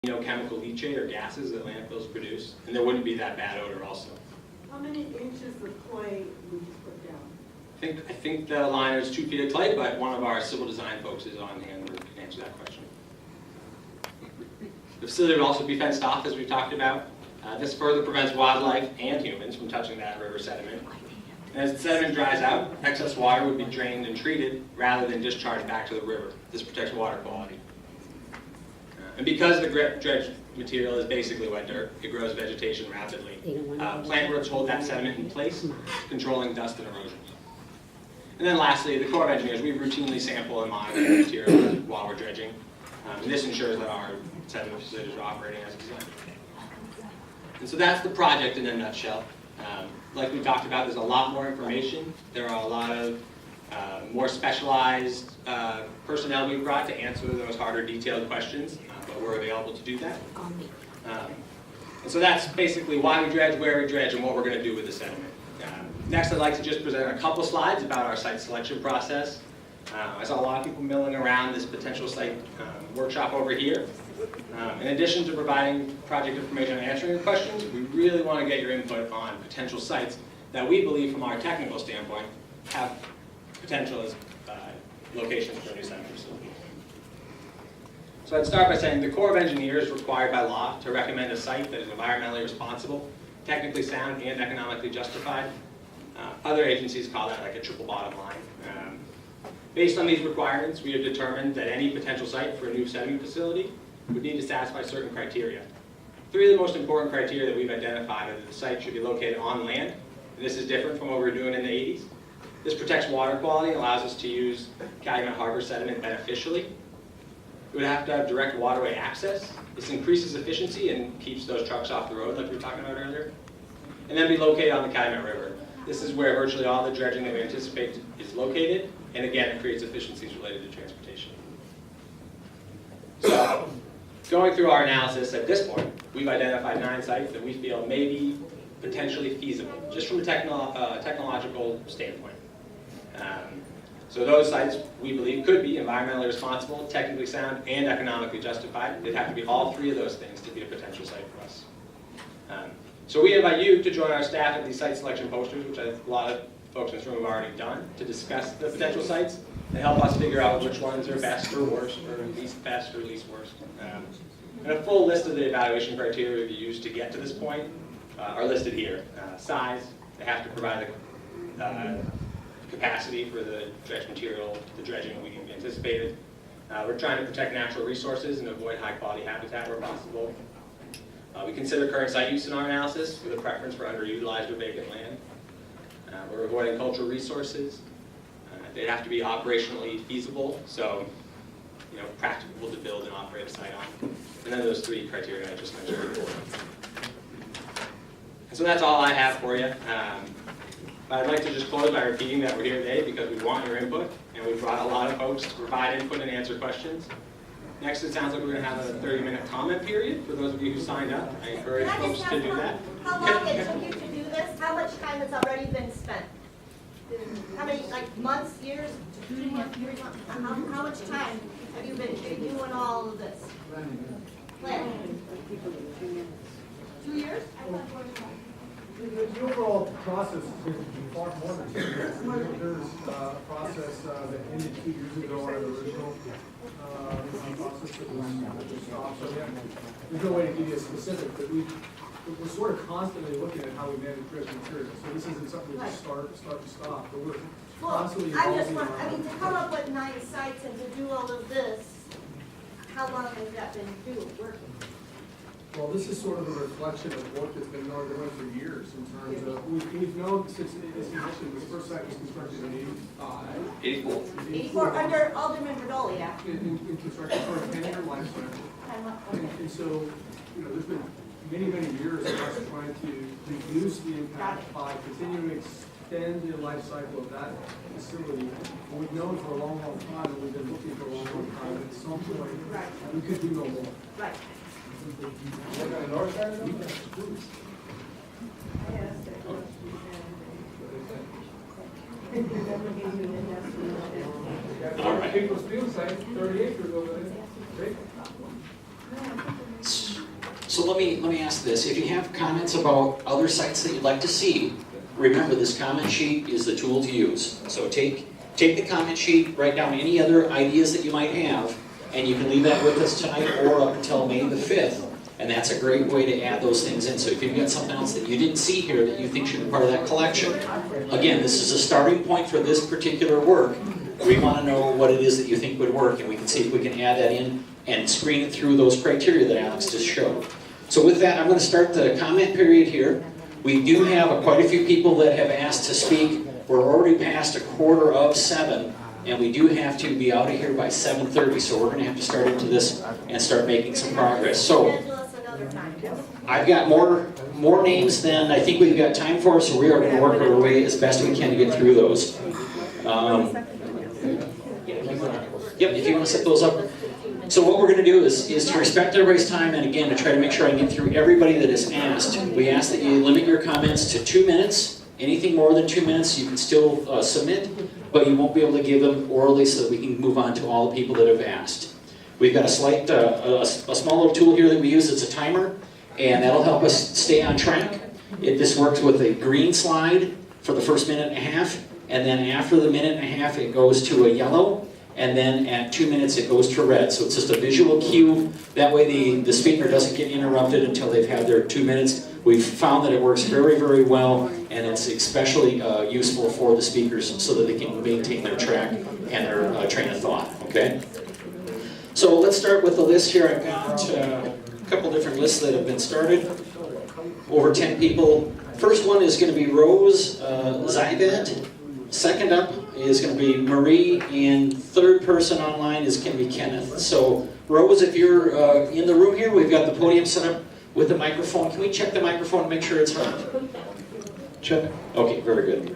chemical leachate or gases that landfills produce, and there wouldn't be that bad odor also. How many inches of clay would you put down? I think the liner is 2 feet of clay, but one of our civil design folks is on hand who can answer that question. The facility would also be fenced off, as we talked about. This further prevents wildlife and humans from touching that river sediment. And as the sediment dries out, excess water would be drained and treated rather than discharged back to the river. This protects water quality. And because the dredged material is basically wet dirt, it grows vegetation rapidly. Plant roots hold that sediment in place, controlling dust and erosion. And then lastly, the Corps of Engineers, we routinely sample and monitor the material while we're dredging. And this ensures that our sediment facilities are operating as designed. And so that's the project in a nutshell. Like we talked about, there's a lot more information. There are a lot of more specialized personnel we brought to answer those harder detailed questions, but we're available to do that. And so that's basically why we dredge, where we dredge, and what we're going to do with the sediment. Next, I'd like to just present a couple slides about our site selection process. I saw a lot of people milling around this potential site workshop over here. In addition to providing project information and answering your questions, we really want to get your input on potential sites that we believe, from our technical standpoint, have potential as locations for a new sediment facility. So I'd start by saying the Corps of Engineers is required by law to recommend a site that is environmentally responsible, technically sound, and economically justified. Other agencies call that like a triple bottom line. Based on these requirements, we have determined that any potential site for a new sediment facility would need to satisfy certain criteria. 3 of the most important criteria that we've identified are that the site should be located on land. And this is different from what we were doing in the 80s. This protects water quality and allows us to use Calumet Harbor sediment beneficially. It would have to have direct waterway access. This increases efficiency and keeps those trucks off the road like we were talking about earlier. And then be located on the Calumet River. This is where virtually all the dredging that we anticipate is located. And again, it creates efficiencies related to transportation. So, going through our analysis at this point, we've identified 9 sites that we feel may be potentially feasible, just from a technological standpoint. So those sites, we believe, could be environmentally responsible, technically sound, and economically justified. It'd have to be all 3 of those things to be a potential site for us. So we invite you to join our staff at these site selection posters, which a lot of folks in this room have already done, to discuss the potential sites and help us figure out which ones are best or worst, or least best or least worst. And a full list of the evaluation criteria we've used to get to this point are listed here. Size, they have to provide the capacity for the dredge material, the dredging we anticipated. We're trying to protect natural resources and avoid high quality habitat where possible. We consider current site use in our analysis with a preference for underutilized or vacant land. We're avoiding cultural resources. They have to be operationally feasible, so practicable to build and operate a site on. And then those 3 criteria I just mentioned before. And so that's all I have for you. But I'd like to just close by repeating that we're here today because we want your input, and we brought a lot of folks to provide input and answer questions. Next, it sounds like we're going to have a 30-minute comment period for those of you who signed up. I encourage folks to do that. How long it took you to do this? How much time has already been spent? How many, like months, years, 2 months, 3 months? How much time have you been doing all of this? Planning. 2 years? The overall process is going to be far more than 2 years. There's a process that ended 2 years ago on an original process that was stopped. So yeah, there's no way to give you a specific, but we're sort of constantly looking at how we manage dredge material. So this isn't something we just start to stop, but we're constantly evolving. To come up with 9 sites and to do all of this, how long has that been working? Well, this is sort of a reflection of work that's been going on for years in terms of, we've known since, as you mentioned, this first site was constructed in 85. 84, under Alderman Verdoli, yeah. In construction for a 10-year life cycle. And so, there's been many years of us trying to reduce the impact by continuing to extend the life cycle of that facility. And we've known for a long time, and we've been looking for a long time, at some point, we could do no more. Right. People's field site, 30 acres over there. So let me ask this, if you have comments about other sites that you'd like to see, remember this comment sheet is the tool to use. So take the comment sheet, write down any other ideas that you might have, and you can leave that with us tonight or up until May the 5th. And that's a great way to add those things in. So if you've got something else that you didn't see here that you think should be part of that collection, again, this is a starting point for this particular work. We want to know what it is that you think would work, and we can see if we can add that in and screen it through those criteria that Alex just showed. So with that, I'm going to start the comment period here. We do have quite a few people that have asked to speak. We're already past 6:45, and we do have to be out of here by 7:30, so we're going to have to start into this and start making some progress. So Schedule us another time. I've got more names than I think we've got time for, so we are going to work our way as best we can to get through those. Yep, if you want to set those up. So what we're going to do is to respect everybody's time, and again, to try to make sure I get through everybody that is asked. We ask that you limit your comments to 2 minutes. Anything more than 2 minutes, you can still submit, but you won't be able to give them orally so that we can move on to all the people that have asked. We've got a small little tool here that we use. It's a timer, and that'll help us stay on track. This works with a green slide for the first minute and a half, and then after the minute and a half, it goes to a yellow, and then at 2 minutes, it goes to red. So it's just a visual cue. That way the speaker doesn't get interrupted until they've had their 2 minutes. We've found that it works very, very well, and it's especially useful for the speakers so that they can maintain their track and their train of thought, okay? So let's start with the list here. I've got a couple different lists that have been started. Over 10 people. First one is going to be Rose Zybed. Second up is going to be Marie, and third person online is going to be Kenneth. So Rose, if you're in the room here, we've got the podium set up with the microphone. Can we check the microphone to make sure it's hot? Check. Okay, very good.